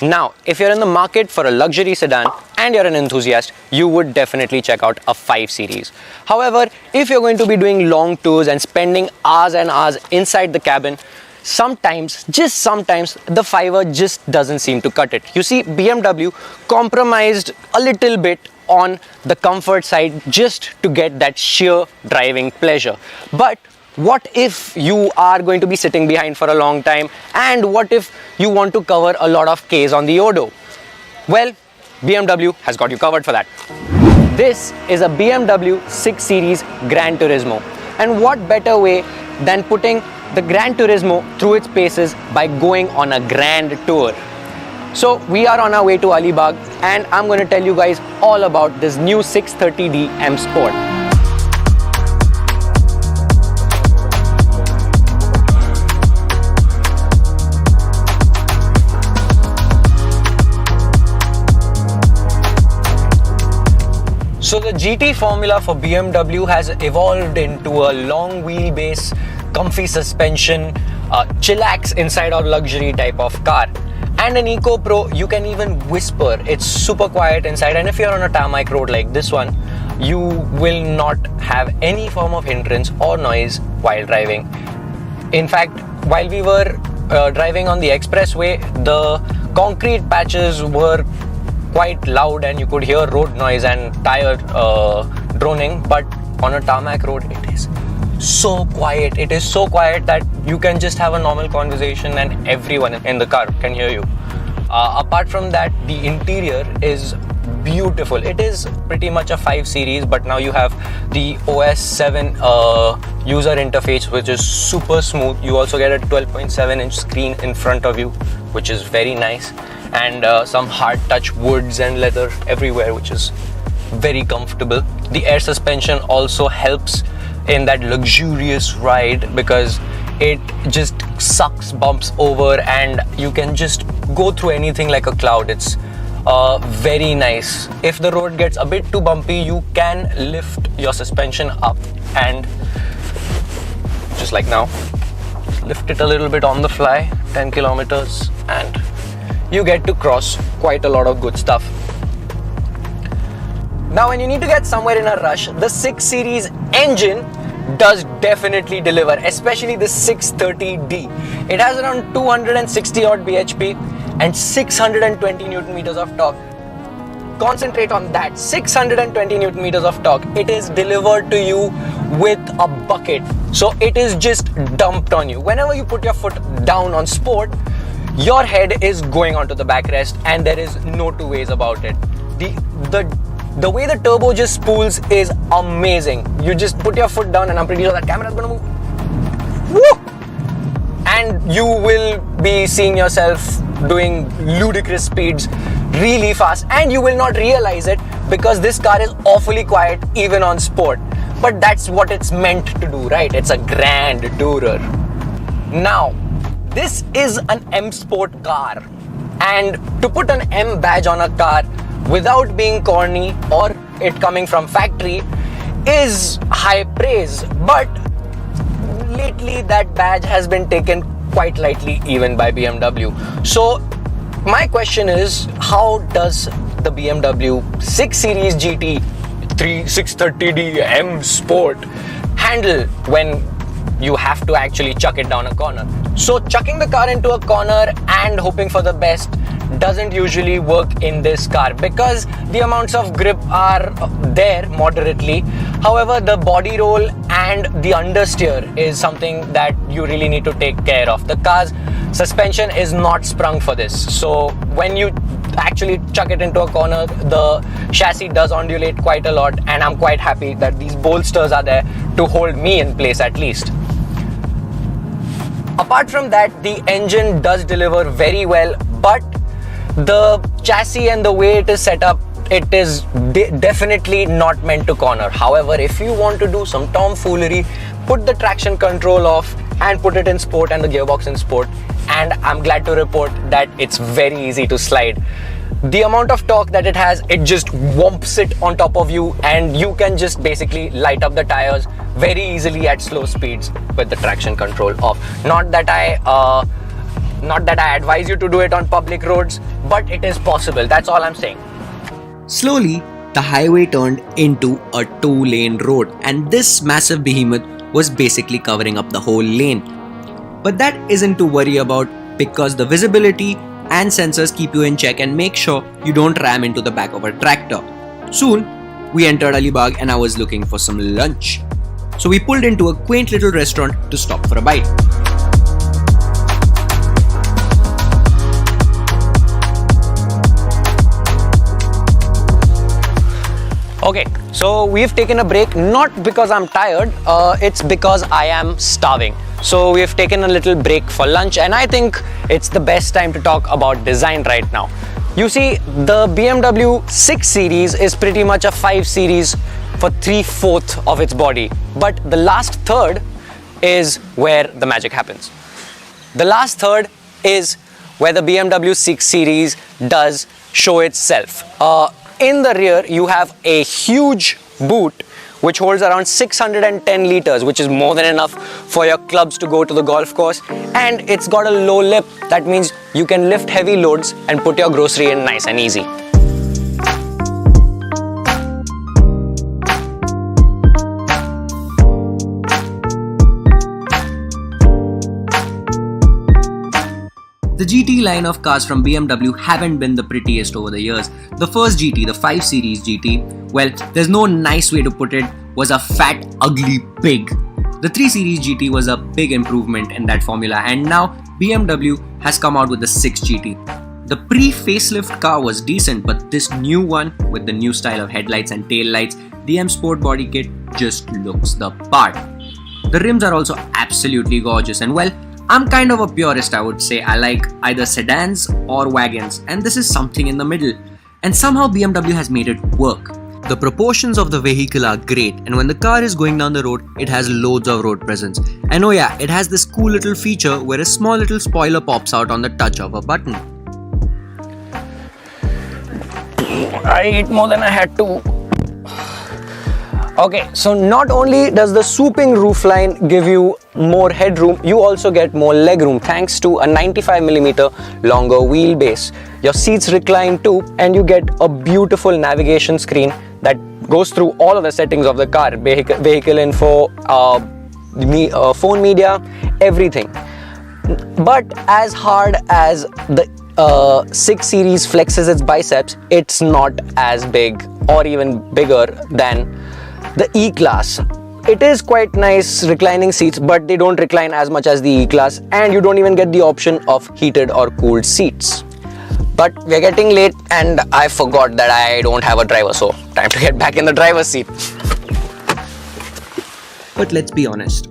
Now, if you're in the market for a luxury sedan and you're an enthusiast, you would definitely check out a 5 Series. However, if you're going to be doing long tours and spending hours and hours inside the cabin, sometimes, just sometimes, the 5er just doesn't seem to cut it. You see, BMW compromised a little bit on the comfort side just to get that sheer driving pleasure. But what if you are going to be sitting behind for a long time, and what if you want to cover a lot of Ks on the odo? Well, BMW has got you covered for that. This is a BMW 6 Series Gran Turismo, and what better way than putting the Gran Turismo through its paces by going on a grand tour. So we are on our way to Alibag, and I'm going to tell you guys all about this new 630D M Sport. So the GT formula for BMW has evolved into a long wheelbase, comfy suspension, chillax inside or luxury type of car. And an Eco Pro, you can even whisper. It's super quiet inside, and if you're on a tarmac road like this one, you will not have any form of hindrance or noise while driving. In fact, while we were driving on the expressway, the concrete patches were quite loud and you could hear road noise and tire droning, but on a tarmac road it is so quiet. It is so quiet that you can just have a normal conversation and everyone in the car can hear you. Apart from that, the interior is beautiful. It is pretty much a 5 Series, but now you have the OS 7 user interface, which is super smooth. You also get a 12.7-inch screen in front of you, which is very nice, and some hard touch woods and leather everywhere, which is very comfortable. The air suspension also helps in that luxurious ride because it just sucks bumps over and you can just go through anything like a cloud. It's very nice. If the road gets a bit too bumpy, you can lift your suspension up and just like now, lift it a little bit on the fly, 10 kilometers, and you get to cross quite a lot of good stuff. Now, when you need to get somewhere in a rush, the 6 Series engine does definitely deliver, especially the 630D. It has around 260 odd bhp and 620 Newton meters of torque. Concentrate on that, 620 Newton meters of torque. It is delivered to you with a bucket. So it is just dumped on you. Whenever you put your foot down on sport, your head is going onto the backrest and there is no two ways about it. The way the turbo just spools is amazing. You just put your foot down and I'm pretty sure that camera is gonna move. Woo! And you will be seeing yourself doing ludicrous speeds really fast, and you will not realize it because this car is awfully quiet even on sport. But that's what it's meant to do, right? It's a grand tourer. Now, this is an M Sport car, and to put an M badge on a car without being corny or it coming from factory is high praise, but lately that badge has been taken quite lightly even by BMW. So my question is, how does the BMW 6 Series GT 630D M Sport handle when you have to actually chuck it down a corner? So chucking the car into a corner and hoping for the best doesn't usually work in this car because the amounts of grip are there moderately. However, the body roll and the understeer is something that you really need to take care of. The car's suspension is not sprung for this, so when you actually chuck it into a corner, the chassis does ondulate quite a lot, and I'm quite happy that these bolsters are there to hold me in place at least. Apart from that, the engine does deliver very well, but the chassis and the way it is set up, it is definitely not meant to corner. However, if you want to do some tomfoolery, put the traction control off and put it in sport and the gearbox in sport, and I'm glad to report that it's very easy to slide. The amount of torque that it has, it just whomps it on top of you and you can just basically light up the tires very easily at slow speeds with the traction control off. Not that I Not that I advise you to do it on public roads, but it is possible. That's all I'm saying. Slowly, the highway turned into a 2-lane road, and this massive behemoth was basically covering up the whole lane. But that isn't to worry about, because the visibility and sensors keep you in check and make sure you don't ram into the back of a tractor. Soon, we entered Alibag and I was looking for some lunch. So we pulled into a quaint little restaurant to stop for a bite. Okay, so we've taken a break, not because I'm tired, it's because I am starving. So we've taken a little break for lunch, and I think it's the best time to talk about design right now. You see, the BMW 6 Series is pretty much a 5 Series for 3/4 of its body. But the last third is where the magic happens. The last third is where the BMW 6 Series does show itself. In the rear, you have a huge boot which holds around 610 liters, which is more than enough for your clubs to go to the golf course. And it's got a low lip. That means you can lift heavy loads and put your grocery in nice and easy. The GT line of cars from BMW haven't been the prettiest over the years. The first GT, the 5 Series GT, well, there's no nice way to put it, was a fat, ugly pig. The 3 Series GT was a big improvement in that formula, and now BMW has come out with the 6 GT. The pre-facelift car was decent, but this new one with the new style of headlights and tail lights, the M Sport body kit just looks the part. The rims are also absolutely gorgeous, and well, I'm kind of a purist, I would say. I like either sedans or wagons, and this is something in the middle. And somehow BMW has made it work. The proportions of the vehicle are great, and when the car is going down the road, it has loads of road presence. And oh yeah, it has this cool little feature where a small little spoiler pops out on the touch of a button. I ate more than I had to. Okay, so not only does the swooping roofline give you more headroom, you also get more legroom thanks to a 95mm longer wheelbase. Your seats recline too, and you get a beautiful navigation screen that goes through all of the settings of the car, vehicle info, phone media, everything. But as hard as the 6 Series flexes its biceps, it's not as big or even bigger than the E-Class. It is quite nice reclining seats, but they don't recline as much as the E-Class, and you don't even get the option of heated or cooled seats. But we're getting late and I forgot that I don't have a driver, so time to get back in the driver's seat. But let's be honest,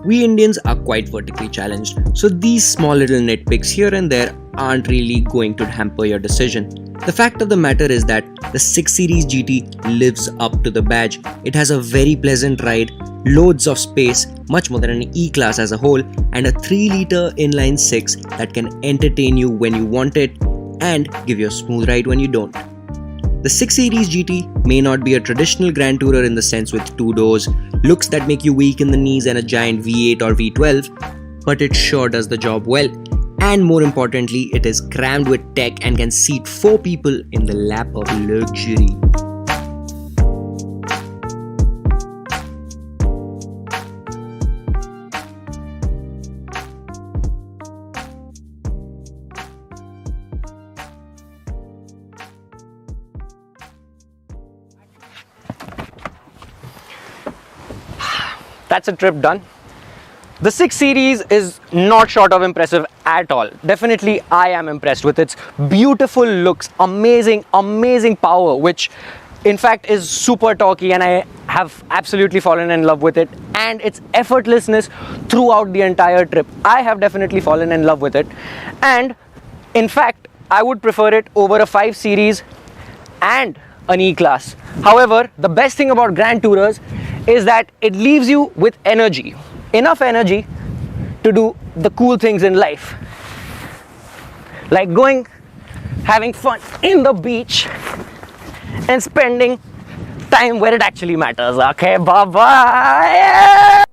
we Indians are quite vertically challenged, so these small little nitpicks here and there aren't really going to hamper your decision. The fact of the matter is that the 6 Series GT lives up to the badge. It has a very pleasant ride, loads of space, much more than an E-Class as a whole, and a 3-liter inline 6 that can entertain you when you want it and give you a smooth ride when you don't. The 6 Series GT may not be a traditional Grand Tourer in the sense with 2 doors, looks that make you weak in the knees and a giant V8 or V12, but it sure does the job well. And more importantly, it is crammed with tech and can seat 4 people in the lap of luxury. That's a trip done. The 6 Series is not short of impressive at all. Definitely I am impressed with its beautiful looks, amazing power, which in fact is super torquey, and I have absolutely fallen in love with it, and its effortlessness throughout the entire trip. I have definitely fallen in love with it, and in fact I would prefer it over a 5 Series and an E-Class. However, the best thing about Grand Tourers is that it leaves you with energy. Enough energy to do the cool things in life, like going, having fun in the beach and spending time where it actually matters. Okay, bye bye.